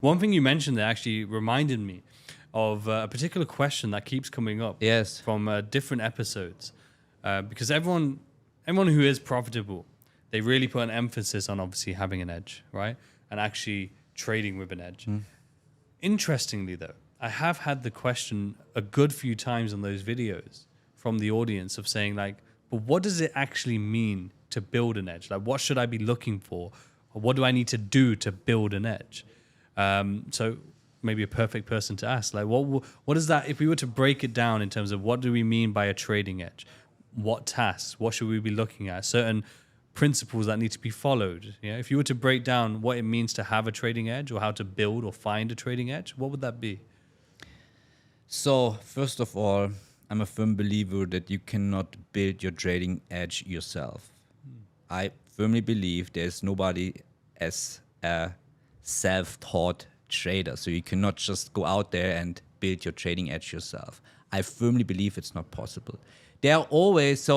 One thing you mentioned that actually reminded me of a particular question that keeps coming up from different episodes. Because everyone who is profitable, they really put an emphasis on obviously having an edge, right? And actually trading with an edge. Interestingly, though, I have had the question a good few times on those videos from the audience of saying like, but what does it actually mean to build an edge? Like, what should I be looking for? Or what do I need to do to build an edge? So maybe a perfect person to ask, like, what is that? If we were to break it down in terms of what do we mean by a trading edge? What tasks? What should we be looking at? Certain principles that need to be followed. You know, if you were to break down what it means to have a trading edge or how to build or find a trading edge, what would that be? So first of all, I'm a firm believer that you cannot build your trading edge yourself. I firmly believe there's nobody as a self-taught trader. So you cannot just go out there and build your trading edge yourself. I firmly believe it's not possible. There are always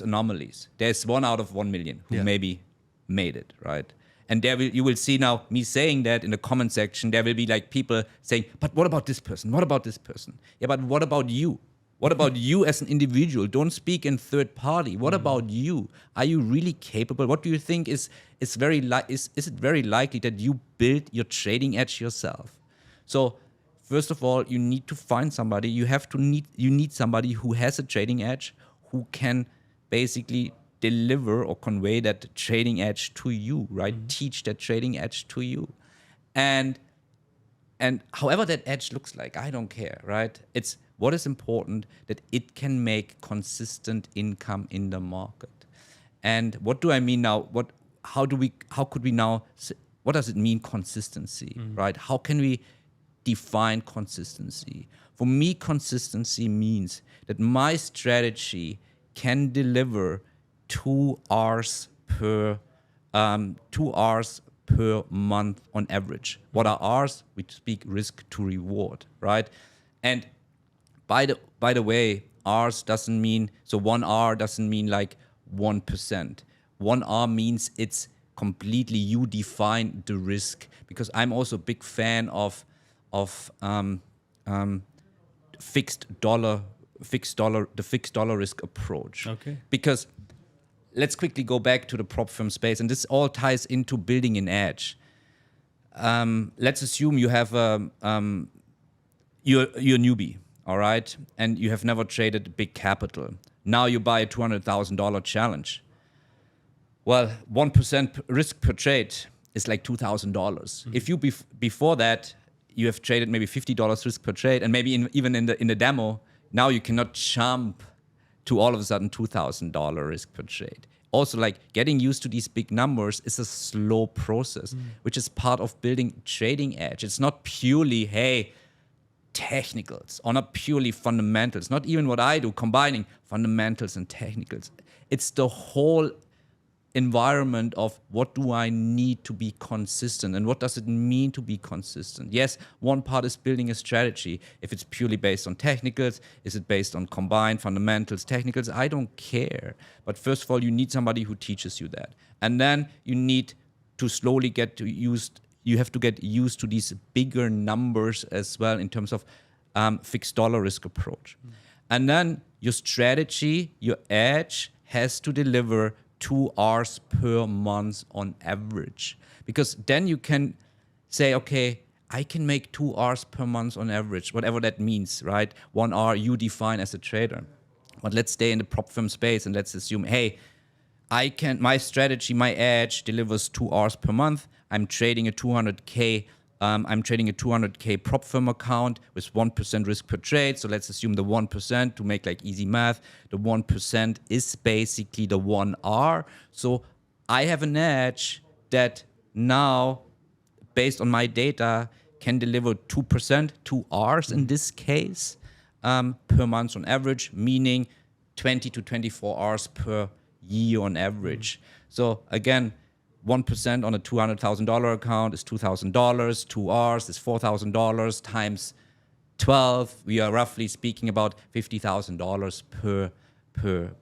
anomalies. There's 1 out of 1 million who maybe made it, right? And you will see now me saying that in the comment section, there will be like people saying, but what about this person? What about this person? Yeah, but what about you? What about you as an individual? Don't speak in third party. What about you? Are you really capable? What do you think is it very likely that you build your trading edge yourself? So first of all, you need to find somebody. You need somebody who has a trading edge, who can basically deliver or convey that trading edge to you, right? Teach that trading edge to you. And however that edge looks like, I don't care, right? It's what is important that it can make consistent income in the market. And what do I mean now? What does it mean consistency, right? How can we define consistency? For me, consistency means that my strategy can deliver 2 hours per month on average. What are hours? We speak risk to reward, right? And by the way, hours doesn't mean, so 1 hour doesn't mean like 1%. 1 hour means it's completely, you define the risk, because I'm also a big fan of fixed dollar risk approach. Okay. Because let's quickly go back to the prop firm space, and this all ties into building an edge. Let's assume you have you're a newbie, all right, and you have never traded big capital. Now you buy a $200,000 challenge. Well, 1% risk per trade is like $2,000. If you before that you have traded maybe $50 risk per trade, and maybe even in the demo, now you cannot jump to all of a sudden $2,000 risk per trade. Also, like getting used to these big numbers is a slow process, which is part of building trading edge. It's not purely, technicals, or not purely fundamentals, not even what I do, combining fundamentals and technicals. It's the whole environment of what do I need to be consistent, and what does it mean to be consistent? Yes, one part is building a strategy. If it's purely based on technicals, is it based on combined fundamentals, technicals? I don't care. But first of all, you need somebody who teaches you that. And then you need to slowly you have to get used to these bigger numbers as well in terms of fixed dollar risk approach. And then your strategy, your edge has to deliver 2 hours per month on average. Because then you can say, okay, I can make 2 hours per month on average, whatever that means, right? 1 hour you define as a trader. But let's stay in the prop firm space and let's assume, my strategy, my edge delivers 2 hours per month. I'm trading a 200K prop firm account with 1% risk per trade. So let's assume the 1%, to make like easy math, the 1% is basically the 1 hour. So I have an edge that now, based on my data, can deliver 2%, 2 hours in this case, per month on average, meaning 20 to 24 hours per year on average. So again, 1% on a $200,000 account is $2,000. 2 hours is $4,000 times 12. We are roughly speaking about $50,000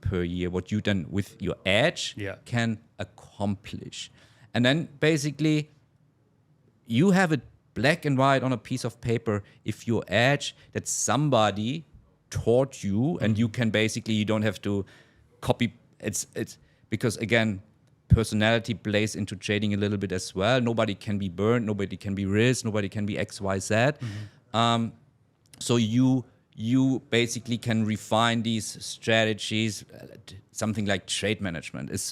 per year. What you then with your edge can accomplish, and then basically you have it black and white on a piece of paper if your edge that somebody taught you, and you can basically, you don't have to copy. It's because again, personality plays into trading a little bit as well. Nobody can be Bernd, nobody can be Riz, nobody can be XYZ. So you basically can refine these strategies. Something like trade management is